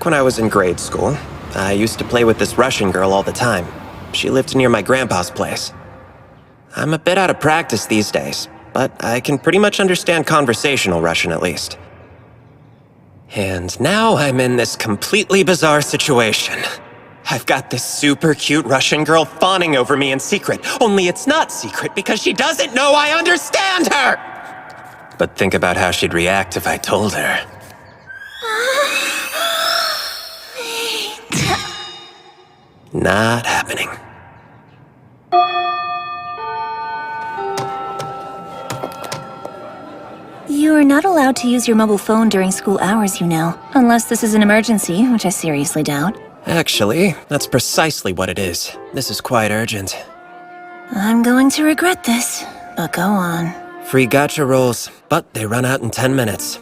Back when I was in grade school, I used to play with this Russian girl all the time. She lived near my grandpa's place. I'm a bit out of practice these days, but I can pretty much understand conversational Russian at least. And now I'm in this completely bizarre situation. I've got this super cute Russian girl fawning over me in secret, only it's not secret because she doesn't know I understand her! But think about how she'd react if I told her. Not happening. You are not allowed to use your mobile phone during school hours, you know. Unless this is an emergency, which I seriously doubt. Actually, that's precisely what it is. This is quite urgent. I'm going to regret this, but go on. Free gacha rolls, but they run out in 10 minutes.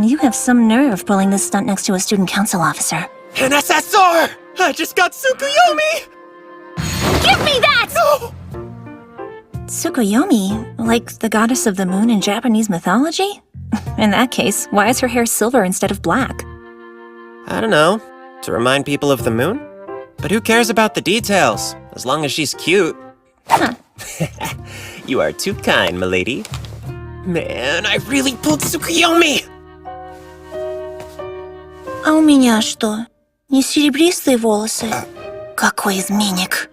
You have some nerve pulling this stunt next to a student council officer. An SSR! I just got Tsukuyomi! Give me that! No! Tsukuyomi? Like the goddess of the moon in Japanese mythology? In that case, why is her hair silver instead of black? I don't know. To remind people of the moon? But who cares about the details? As long as she's cute. Huh. You are too kind, milady. Man, I really pulled Tsukuyomi! А у меня что? Не серебристые волосы? Какой изменник.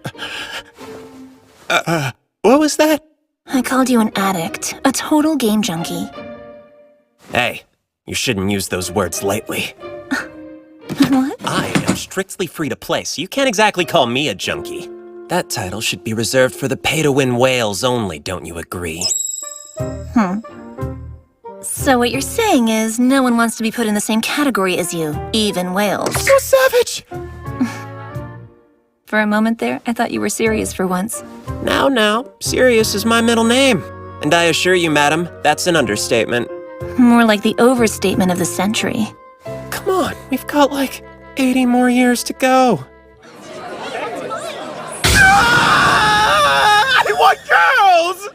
What was that? I called you an addict, a total game junkie. Hey, you shouldn't use those words lightly. What? I am strictly free to play, so you can't exactly call me a junkie. That title should be reserved for the pay-to-win whales only, don't you agree? So what you're saying is no one wants to be put in the same category as you, even whales. So savage! For a moment there, I thought you were serious for once. Now, Sirius is my middle name. And I assure you, madam, that's an understatement. More like the overstatement of the century. Come on, we've got like 80 more years to go. I want girls!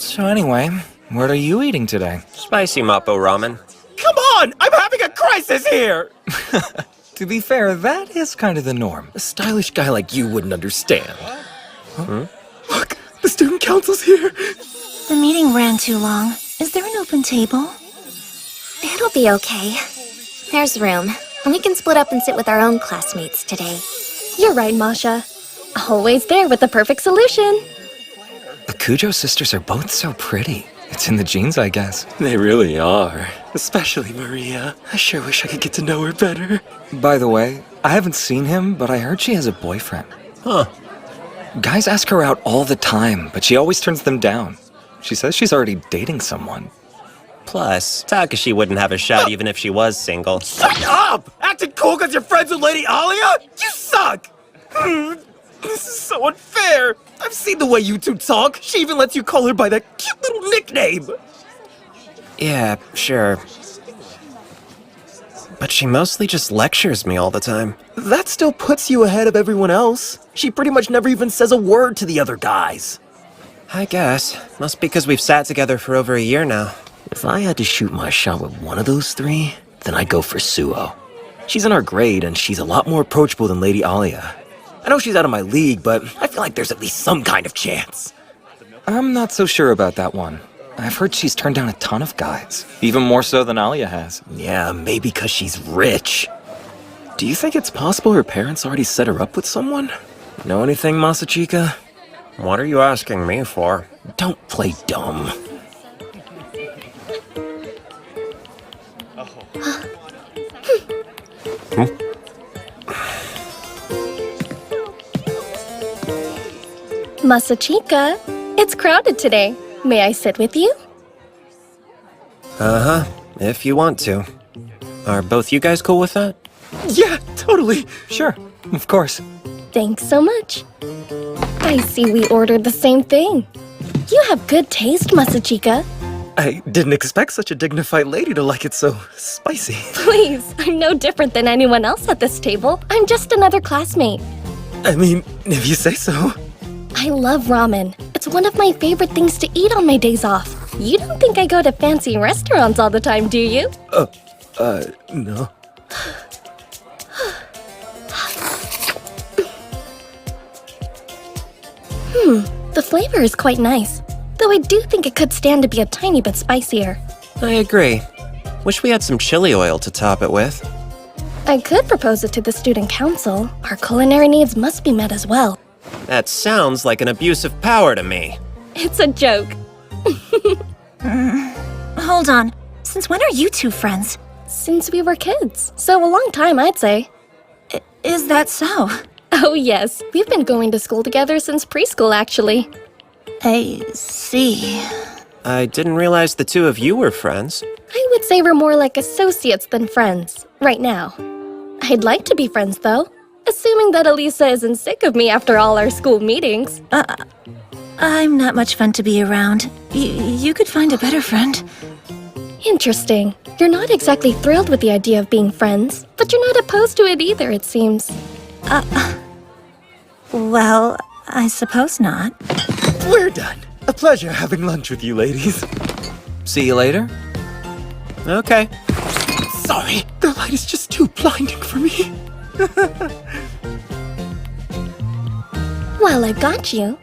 So anyway, what are you eating today? Spicy Mappo ramen. Come on! I'm having a crisis here! To be fair, that is kind of the norm. A stylish guy like you wouldn't understand. Look, the student council's here. The meeting ran too long. Is there an open table? It'll be okay. There's room, and we can split up and sit with our own classmates today. You're right, Masha. Always there with the perfect solution. The Kujo sisters are both so pretty. It's in the genes, I guess. They really are. Especially Maria. I sure wish I could get to know her better. By the way, I haven't seen him, but I heard she has a boyfriend. Huh. Guys ask her out all the time, but she always turns them down. She says she's already dating someone. Plus, Takashi wouldn't have a shot even if she was single. Shut up! Acting cool because you're friends with Lady Alia? You suck! This is so unfair! I've seen the way you two talk. She even lets you call her by that cute little nickname. Yeah, sure. But she mostly just lectures me all the time. That still puts you ahead of everyone else. She pretty much never even says a word to the other guys. I guess. Must be because we've sat together for over a year now. If I had to shoot my shot with one of those three, then I'd go for Suo. She's in our grade, and she's a lot more approachable than Lady Alia. I know she's out of my league, but I feel like there's at least some kind of chance. I'm not so sure about that one. I've heard she's turned down a ton of guys. Even more so than Alia has. Yeah, maybe because she's rich. Do you think it's possible her parents already set her up with someone? Know anything, Masachika? What are you asking me for? Don't play dumb. Masachika, it's crowded today. May I sit with you? Uh-huh, if you want to. Are both you guys cool with that? Yeah, totally. Sure, of course. Thanks so much. I see we ordered the same thing. You have good taste, Masachika. I didn't expect such a dignified lady to like it so spicy. Please, I'm no different than anyone else at this table. I'm just another classmate. I mean, if you say so. I love ramen. It's one of my favorite things to eat on my days off. You don't think I go to fancy restaurants all the time, do you? No. The flavor is quite nice, though I do think it could stand to be a tiny bit spicier. I agree. Wish we had some chili oil to top it with. I could propose it to the student council. Our culinary needs must be met as well. That sounds like an abuse of power to me. It's a joke. Hold on. Since when are you two friends? Since we were kids, so a long time, I'd say. Is that so? Oh yes, we've been going to school together since preschool, actually. I see. I didn't realize the two of you were friends. I would say we're more like associates than friends, right now. I'd like to be friends, though. Assuming that Elisa isn't sick of me after all our school meetings. I'm not much fun to be around. You could find a better friend. Interesting. You're not exactly thrilled with the idea of being friends, but you're not opposed to it either, it seems. Well, I suppose not. We're done. A pleasure having lunch with you, ladies. See you later? Okay. Sorry, the light is just too blinding for me. Well, I've got you.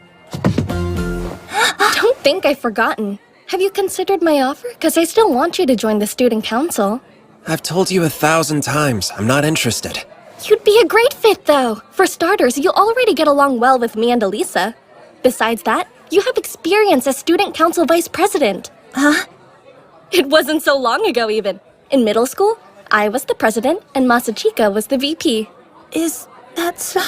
Don't think I've forgotten. Have you considered my offer? Because I still want you to join the student council. I've told you 1,000 times, I'm not interested. You'd be a great fit, though. For starters, you already get along well with me and Elisa. Besides that, you have experience as student council vice president. Huh? It wasn't so long ago, even. In middle school, I was the president and Masachika was the VP. Is that so?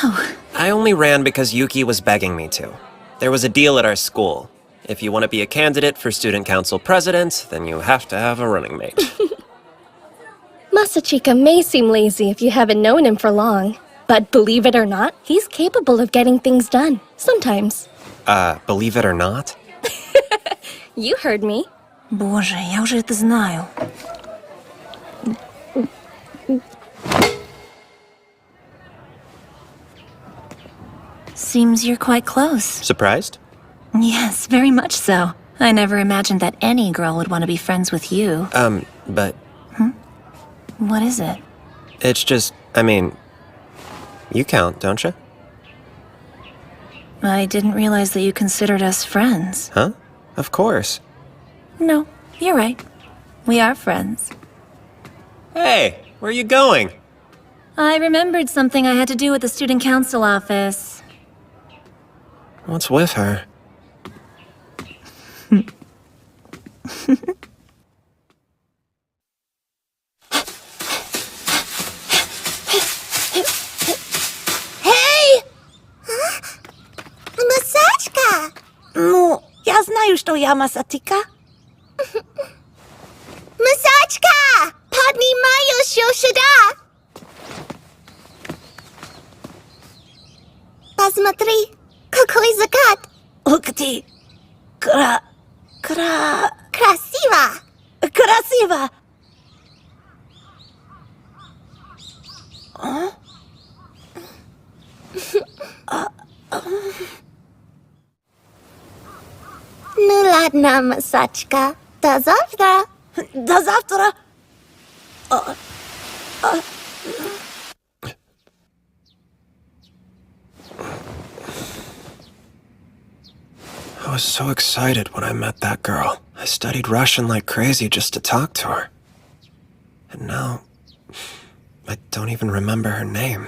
I only ran because Yuki was begging me to. There was a deal at our school. If you want to be a candidate for student council president, then you have to have a running mate. Masachika may seem lazy if you haven't known him for long. But believe it or not, he's capable of getting things done. Sometimes. Believe it or not? You heard me. Боже, я уже это знаю. Seems you're quite close. Surprised? Yes, very much so. I never imagined that any girl would want to be friends with you. But What is it? it's just, I mean, you count, don't you? I didn't realize that you considered us friends. Huh? Of course. No, you're right. We are friends. Hey, where are you going? I remembered something I had to do at the student council office. What's with her? Hey! Masachka! Ну, я знаю, что я Масатика. Masachka! Поднимаешь сюда! Посмотри, какой закат! Ух ты! Красиво! Красиво! Ну ладно, Масачка. До завтра. До завтра! I was so excited when I met that girl. I studied Russian like crazy just to talk to her. And now, I don't even remember her name.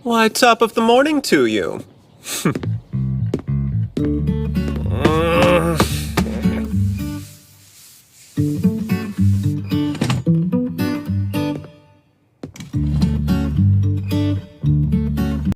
Why, top of the morning to you.